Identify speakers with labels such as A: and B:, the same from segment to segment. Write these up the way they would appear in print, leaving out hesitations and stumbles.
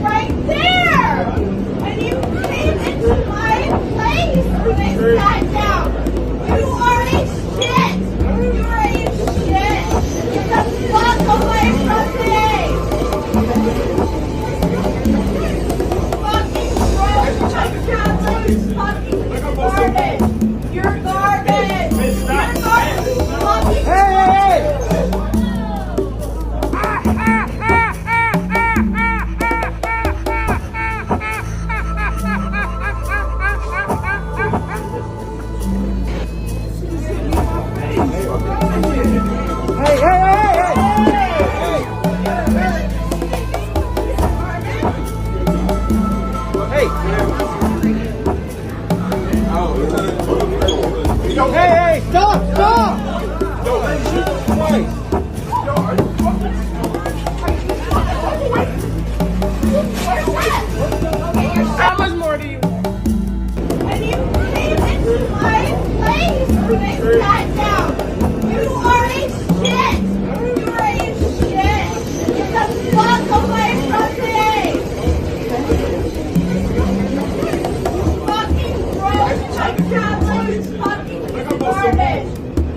A: right there! And you came into my place when I sat down! You are a shit! You are a shit! Get the fuck away from me! Fucking gross! Fucking garbage! You're garbage! You're garbage! Fucking
B: Hey! Hey, stop, stop! Yo, man, shoot twice. Yo, are you fucking... How much more do you want?
A: And you came into my place when I sat down. You are a shit. You are a shit. Get the fuck away from me. Fucking gross. Fucking garbage.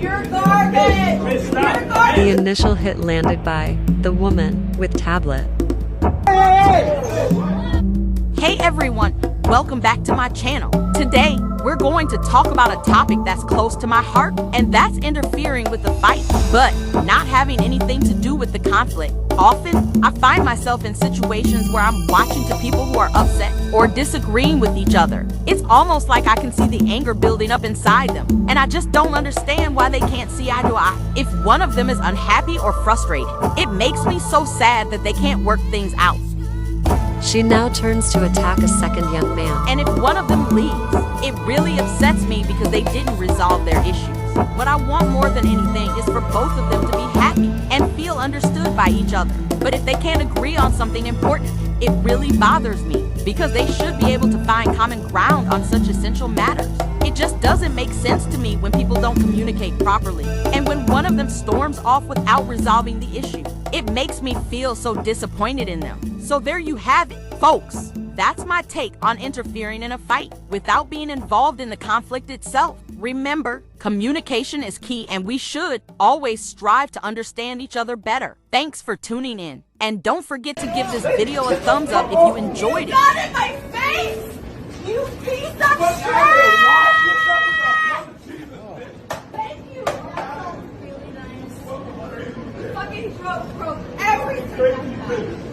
A: You're garbage. You're garbage.
C: The initial hit landed by the woman with tablet.
D: Hey everyone, welcome back to my channel. Today, we're going to talk about a topic that's close to my heart, and that's interfering with the fight, but not having anything to do with the conflict. Often, I find myself in situations where I'm watching to people who are upset or disagreeing with each other. It's almost like I can see the anger building up inside them, and I just don't understand why they can't see eye to eye. If one of them is unhappy or frustrated, it makes me so sad that they can't work things out.
C: She now turns to attack a second young man.
D: And if one of them leaves, it really upsets me because they didn't resolve their issues. What I want more than anything is for both of them to be happy and feel understood by each other. But if they can't agree on something important, it really bothers me because they should be able to find common ground on such essential matters. It just doesn't make sense to me when people don't communicate properly, and when one of them storms off without resolving the issue. It makes me feel so disappointed in them. So there you have it, folks. That's my take on interfering in a fight without being involved in the conflict itself. Remember, communication is key, and we should always strive to understand each other better. Thanks for tuning in, and don't forget to give this video a thumbs up if you enjoyed it.
A: You got in my face! You piece of shit! Thank you. That was really nice. You fucking broke everything.